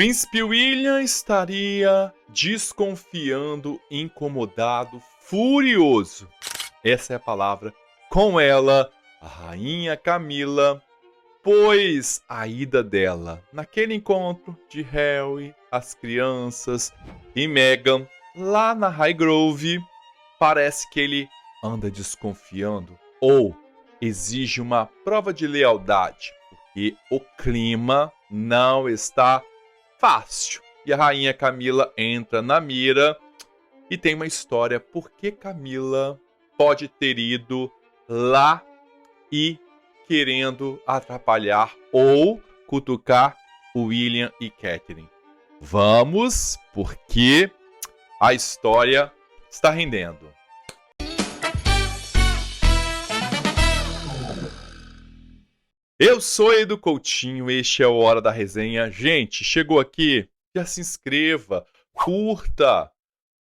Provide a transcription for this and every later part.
Príncipe William estaria desconfiando, incomodado, furioso. Essa é a palavra. Com ela, a rainha Camila, pois a ida dela naquele encontro de Harry, as crianças e Meghan lá na Highgrove, parece que ele anda desconfiando ou exige uma prova de lealdade, porque o clima não está fácil. E a rainha Camila entra na mira e tem uma história por que Camila pode ter ido lá e querendo atrapalhar ou cutucar o William e Catherine. Vamos, porque a história está rendendo. Eu sou Edu Coutinho, este é o Hora da Resenha. Gente, chegou aqui, já se inscreva, curta,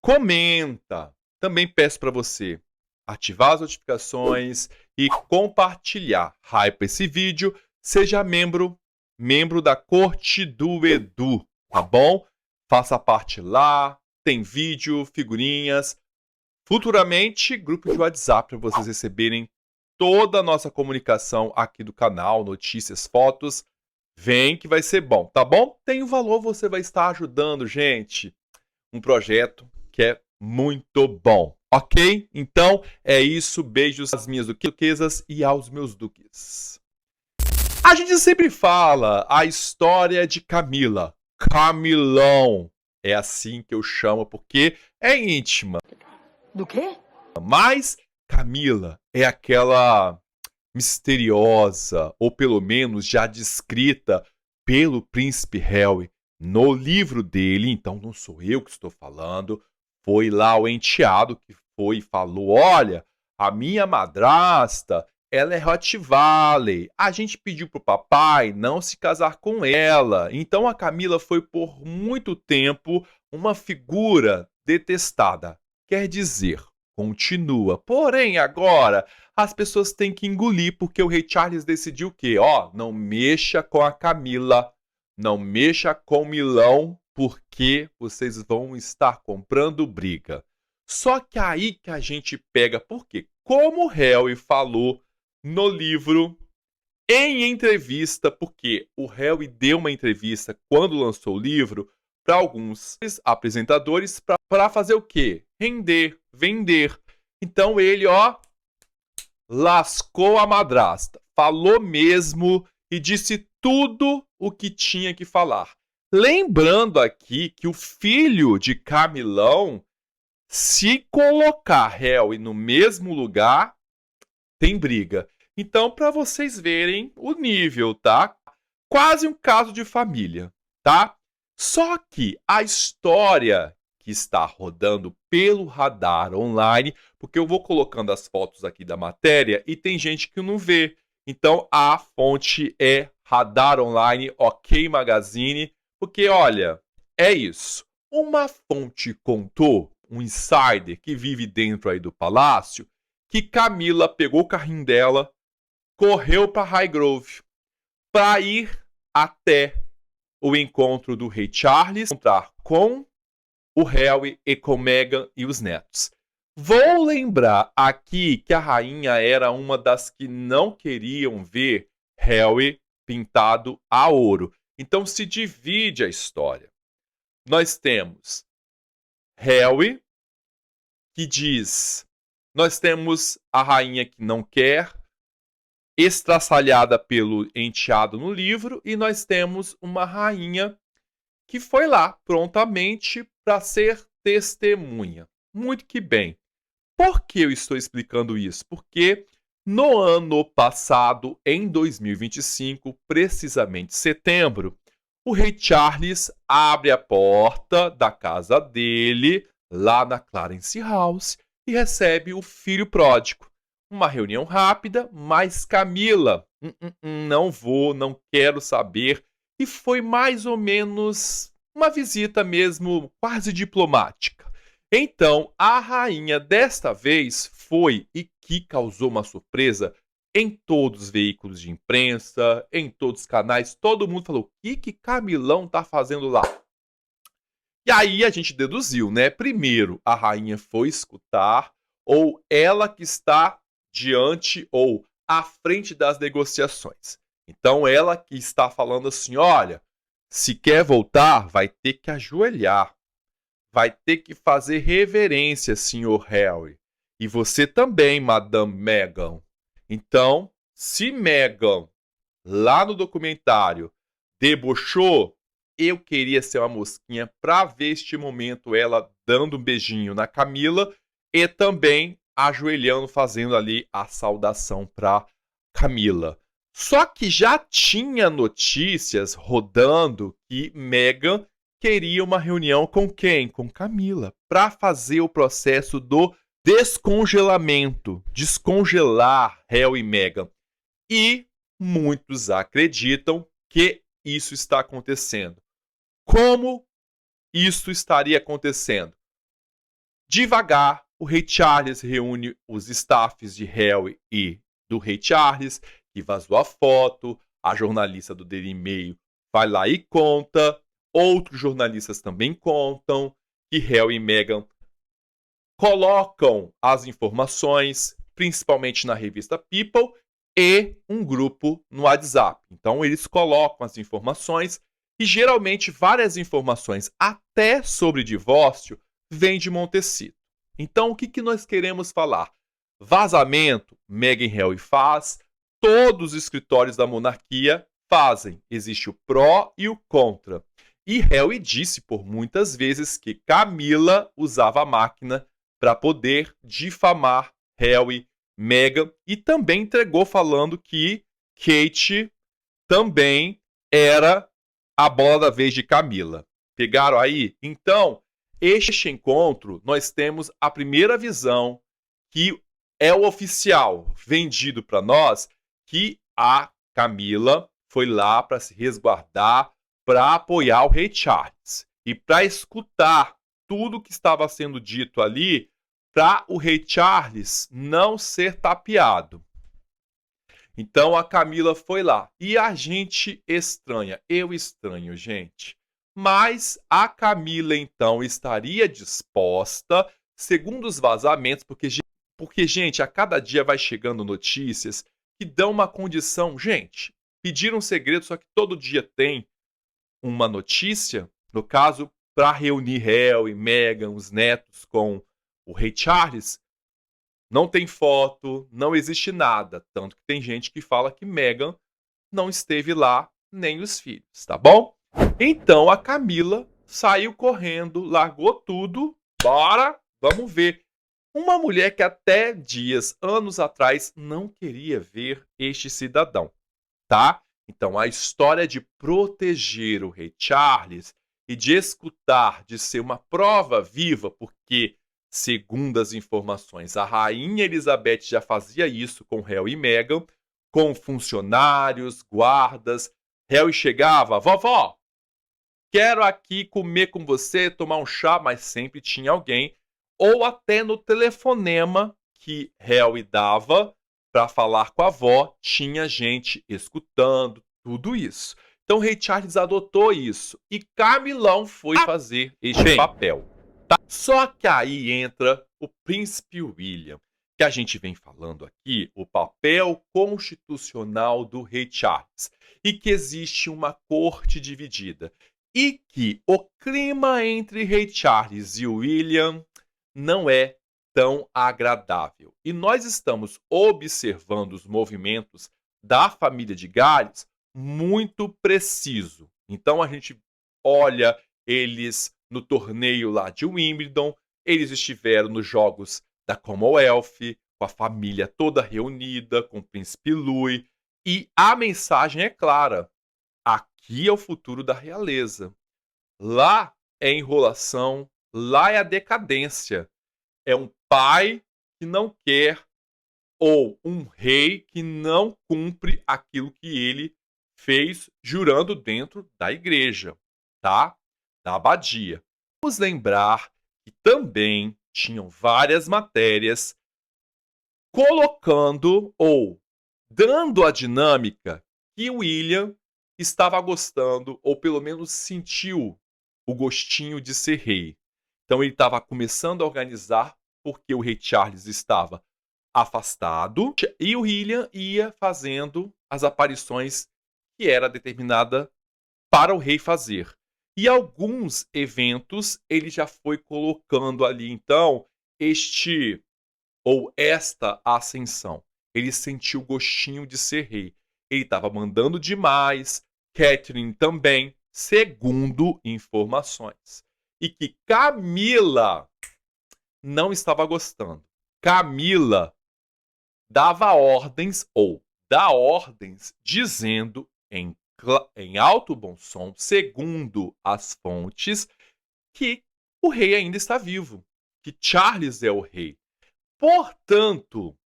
comenta. Também peço para você ativar as notificações e compartilhar. Hype esse vídeo, seja membro da corte do Edu, tá bom? Faça parte lá, tem vídeo, figurinhas. Futuramente, grupo de WhatsApp para vocês receberem toda a nossa comunicação aqui do canal, notícias, fotos. Vem que vai ser bom, tá bom? Tem um valor, você vai estar ajudando, gente. Um projeto que é muito bom, ok? Então, é isso. Beijos às minhas duquesas e aos meus duques. A gente sempre fala a história de Camila. Camilão. É assim que eu chamo, porque é íntima. Do quê? Mas Camila é aquela misteriosa, ou pelo menos já descrita pelo príncipe Harry no livro dele. Então não sou eu que estou falando, foi lá o enteado que foi e falou: olha, a minha madrasta, ela é Rottweiler. A gente pediu pro papai não se casar com ela. Então a Camila foi por muito tempo uma figura detestada. Quer dizer, continua. Porém, agora, as pessoas têm que engolir, porque o rei Charles decidiu o quê? Não mexa com a Camila, não mexa com o Milão, porque vocês vão estar comprando briga. Só que aí que a gente pega, porque como o Harry falou no livro, em entrevista, porque o Harry deu uma entrevista quando lançou o livro para alguns apresentadores para fazer o quê? Render, vender. Então ele, lascou a madrasta. Falou mesmo e disse tudo o que tinha que falar. Lembrando aqui que o filho de Camilão, se colocar Harry no mesmo lugar, tem briga. Então, para vocês verem o nível, tá? Quase um caso de família, tá? Só que a história que está rodando pelo radar online, porque eu vou colocando as fotos aqui da matéria e tem gente que não vê. Então a fonte é Radar Online, OK Magazine, porque olha, é isso. Uma fonte contou, um insider que vive dentro aí do palácio, que Camila pegou o carrinho dela, correu para Highgrove para ir até o encontro do rei Charles, encontrar com o Harry e com Meghan e os netos. Vou lembrar aqui que a rainha era uma das que não queriam ver Harry pintado a ouro. Então se divide a história. Nós temos Harry, que diz: nós temos a rainha que não quer, estraçalhada pelo enteado no livro, e nós temos uma rainha que foi lá prontamente para ser testemunha. Muito que bem. Por que eu estou explicando isso? Porque no ano passado, em 2025, precisamente setembro, o rei Charles abre a porta da casa dele, lá na Clarence House, e recebe o filho pródigo. Uma reunião rápida, mas Camila, não vou, não quero saber. E foi mais ou menos uma visita mesmo quase diplomática. Então, a rainha desta vez foi, e que causou uma surpresa, em todos os veículos de imprensa, em todos os canais, todo mundo falou: o que Camilão tá fazendo lá? E aí a gente deduziu, né? Primeiro, a rainha foi escutar, ou ela que está diante ou à frente das negociações. Então, ela que está falando assim: olha, se quer voltar, vai ter que ajoelhar, vai ter que fazer reverência, senhor Harry. E você também, Madame Meghan. Então, se Meghan, lá no documentário, debochou, eu queria ser uma mosquinha para ver este momento, ela dando um beijinho na Camila e também ajoelhando, fazendo ali a saudação para Camila. Só que já tinha notícias rodando que Meghan queria uma reunião com quem? Com Camila, para fazer o processo do descongelamento, descongelar Harry e Meghan. E muitos acreditam que isso está acontecendo. Como isso estaria acontecendo? Devagar, o rei Charles reúne os staffs de Harry e do rei Charles, que vazou a foto, a jornalista do Daily Mail vai lá e conta, outros jornalistas também contam que Harry e Meghan colocam as informações, principalmente na revista People, e um grupo no WhatsApp. Então, eles colocam as informações e, geralmente, várias informações, até sobre divórcio, vêm de Montecito. Então, o que nós queremos falar? Vazamento, Meghan e Harry faz, todos os escritórios da monarquia fazem. Existe o pró e o contra. E Harry disse por muitas vezes que Camila usava a máquina para poder difamar Harry, Meghan, e também entregou falando que Kate também era a bola da vez de Camila. Pegaram aí? Então, este encontro, nós temos a primeira visão, que é o oficial vendido para nós, que a Camila foi lá para se resguardar, para apoiar o rei Charles e para escutar tudo que estava sendo dito ali, para o rei Charles não ser tapeado. Então a Camila foi lá. E a gente estranha. Eu estranho, gente. Mas a Camila, então, estaria disposta, segundo os vazamentos, porque, gente, a cada dia vai chegando notícias que dão uma condição. Gente, pediram um segredo, só que todo dia tem uma notícia, no caso, para reunir Harry, Meghan, os netos com o rei Charles, não tem foto, não existe nada. Tanto que tem gente que fala que Meghan não esteve lá, nem os filhos, tá bom? Então a Camila saiu correndo, largou tudo, bora, vamos ver. Uma mulher que até anos atrás, não queria ver este cidadão, tá? Então a história de proteger o rei Charles e de escutar, de ser uma prova viva, porque, segundo as informações, a rainha Elizabeth já fazia isso com Harry e Meghan, com funcionários, guardas. Harry chegava: vovó, quero aqui comer com você, tomar um chá, mas sempre tinha alguém, ou até no telefonema que Harry dava para falar com a avó, tinha gente escutando, tudo isso. Então o rei Charles adotou isso e Camilão foi fazer este papel. Tá? Só que aí entra o príncipe William, que a gente vem falando aqui, o papel constitucional do rei Charles, e que existe uma corte dividida, e que o clima entre rei Charles e William não é tão agradável. E nós estamos observando os movimentos da família de Gales muito preciso. Então a gente olha eles no torneio lá de Wimbledon, eles estiveram nos jogos da Commonwealth, com a família toda reunida, com o príncipe Louis, e a mensagem é clara: aqui é o futuro da realeza. Lá é enrolação, lá é a decadência. É um pai que não quer, ou um rei que não cumpre aquilo que ele fez jurando dentro da igreja, tá? Da abadia. Vamos lembrar que também tinham várias matérias colocando ou dando a dinâmica que o William estava gostando, ou pelo menos sentiu o gostinho de ser rei. Então ele estava começando a organizar, porque o rei Charles estava afastado, e o William ia fazendo as aparições que era determinada para o rei fazer. E alguns eventos ele já foi colocando ali, então, este ou esta ascensão. Ele sentiu o gostinho de ser rei. Ele estava mandando demais, Catherine também, segundo informações. E que Camila não estava gostando. Camila dava ordens, ou dá ordens, dizendo em alto bom som, segundo as fontes, que o rei ainda está vivo, que Charles é o rei. Portanto,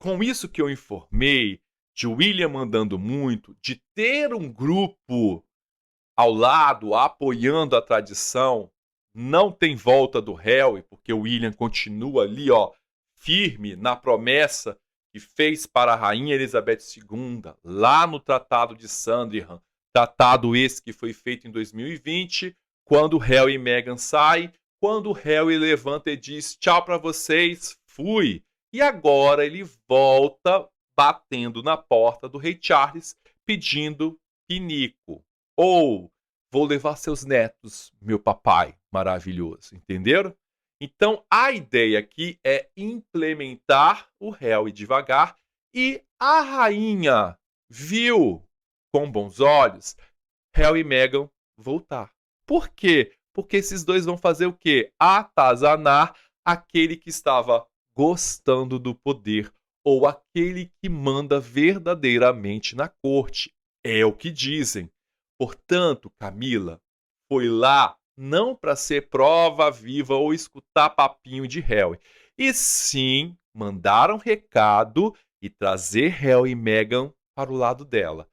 com isso que eu informei, de William mandando muito, de ter um grupo ao lado, apoiando a tradição, não tem volta do Harry, porque o William continua ali, ó, firme na promessa que fez para a Rainha Elizabeth II, lá no Tratado de Sandringham, tratado esse que foi feito em 2020, quando Harry e Meghan saem, quando Harry levanta e diz tchau para vocês, fui. E agora ele volta batendo na porta do rei Charles, pedindo pinico. Ou vou levar seus netos, meu papai maravilhoso, entenderam? Então a ideia aqui é implementar o Harry devagar, e a rainha viu com bons olhos Harry e Meghan voltar. Por quê? Porque esses dois vão fazer o quê? Atazanar aquele que estava gostando do poder, ou aquele que manda verdadeiramente na corte. É o que dizem. Portanto, Camila foi lá não para ser prova viva ou escutar papinho de Harry, e sim mandar um recado e trazer Harry e Meghan para o lado dela.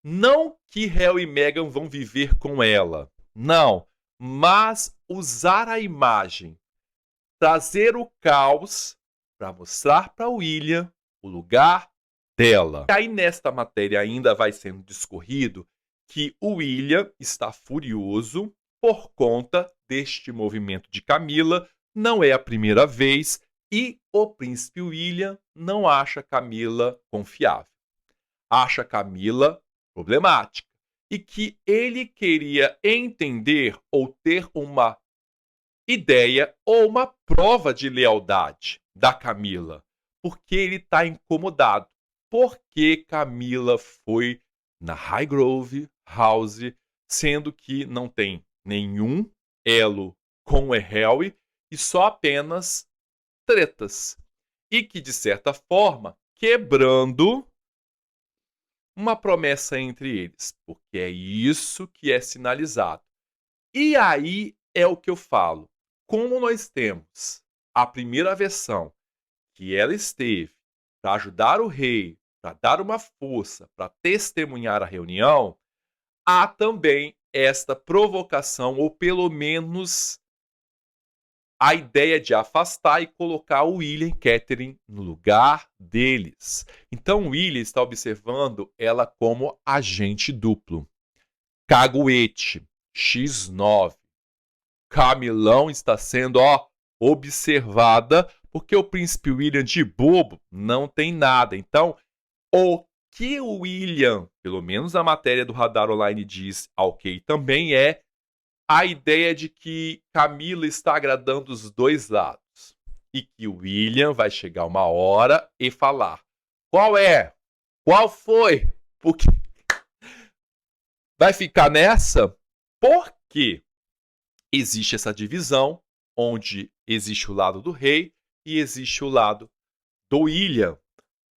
Não que Harry e Meghan vão viver com ela, não, mas usar a imagem, trazer o caos para mostrar para William o lugar dela. E aí nesta matéria ainda vai sendo discorrido que o William está furioso por conta deste movimento de Camila, não é a primeira vez, e o príncipe William não acha Camila confiável. Acha Camila problemática, e que ele queria entender ou ter uma ideia ou uma prova de lealdade da Camila, porque ele está incomodado. Porque Camila foi na Highgrove House, sendo que não tem nenhum elo com o Harry e só apenas tretas. E que, de certa forma, quebrando uma promessa entre eles, porque é isso que é sinalizado. E aí é o que eu falo. Como nós temos a primeira versão, que ela esteve para ajudar o rei, para dar uma força, para testemunhar a reunião, há também esta provocação, ou pelo menos a ideia de afastar e colocar o William e Catherine no lugar deles. Então o William está observando ela como agente duplo. Caguete, X9. Camilão está sendo, observada, porque o príncipe William de bobo não tem nada. Então, o que o William, pelo menos a matéria do Radar Online diz, ok, também é a ideia de que Camila está agradando os dois lados. E que o William vai chegar uma hora e falar: qual é? Qual foi? Porque vai ficar nessa? Porque existe essa divisão, onde existe o lado do rei e existe o lado do William.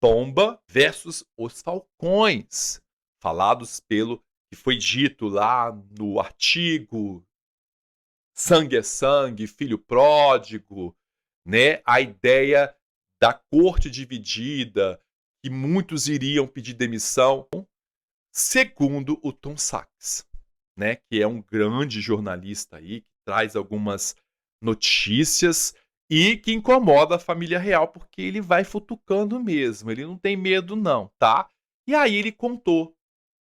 Pomba versus os falcões, falados pelo que foi dito lá no artigo Sangue é Sangue, Filho Pródigo, né? A ideia da corte dividida, que muitos iriam pedir demissão, segundo o Tom Sachs, né? Que é um grande jornalista aí, que traz algumas notícias e que incomoda a família real, porque ele vai futucando mesmo, ele não tem medo não, tá? E aí ele contou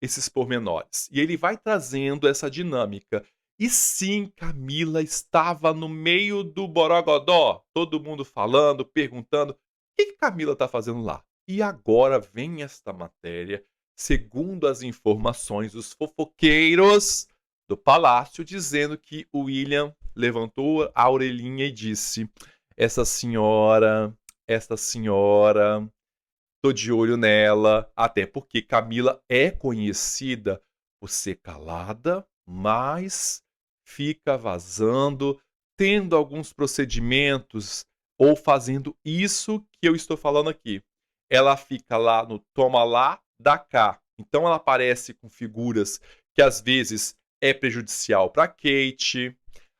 esses pormenores, e ele vai trazendo essa dinâmica. E sim, Camila estava no meio do borogodó, todo mundo falando, perguntando: "O que Camila está fazendo lá?". E agora vem esta matéria, segundo as informações dos fofoqueiros do palácio, dizendo que o William levantou a orelhinha e disse: "Essa senhora, essa senhora, tô de olho nela", até porque Camila é conhecida por ser calada, mas fica vazando, tendo alguns procedimentos ou fazendo isso que eu estou falando aqui. Ela fica lá no toma lá, dá cá. Então ela aparece com figuras que às vezes é prejudicial para Kate.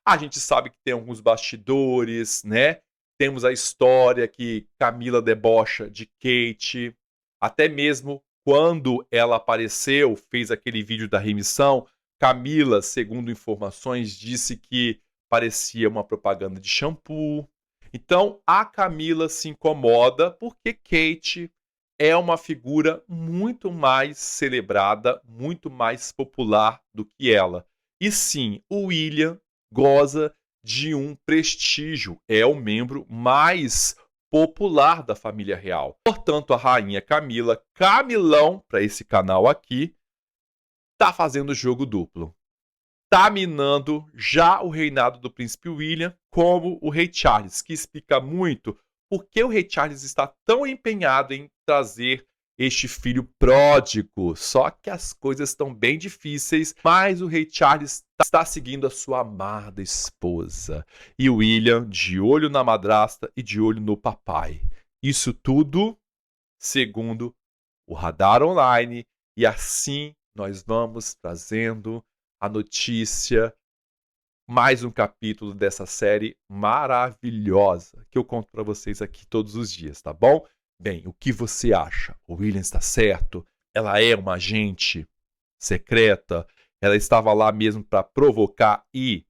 A gente sabe que tem alguns bastidores, né? Temos a história que Camila debocha de Kate, até mesmo quando ela apareceu, fez aquele vídeo da remissão, Camila, segundo informações, disse que parecia uma propaganda de shampoo. Então, a Camila se incomoda porque Kate é uma figura muito mais celebrada, muito mais popular do que ela. E sim, o William goza de um prestígio, é o membro mais popular da família real. Portanto, a rainha Camila, Camilão, para esse canal aqui, tá fazendo jogo duplo. Tá minando já o reinado do príncipe William como o rei Charles, que explica muito por que o rei Charles está tão empenhado em trazer este filho pródigo. Só que as coisas estão bem difíceis, mas o rei Charles está seguindo a sua amada esposa. E o William de olho na madrasta e de olho no papai. Isso tudo segundo o Radar Online. E assim nós vamos trazendo a notícia, mais um capítulo dessa série maravilhosa que eu conto para vocês aqui todos os dias, tá bom? Bem, o que você acha? O William está certo? Ela é uma agente secreta? Ela estava lá mesmo para provocar e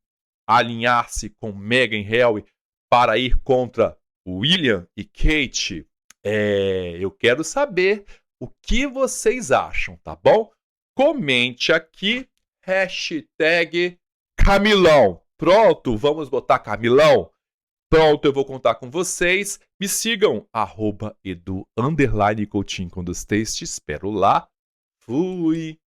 alinhar-se com Meghan e Harry para ir contra William e Kate? Eu quero saber o que vocês acham, tá bom? Comente aqui, hashtag Camilão. Pronto, vamos botar Camilão? Pronto, eu vou contar com vocês. Me sigam, @edu_coutinho com 2 T's. Te espero lá. Fui!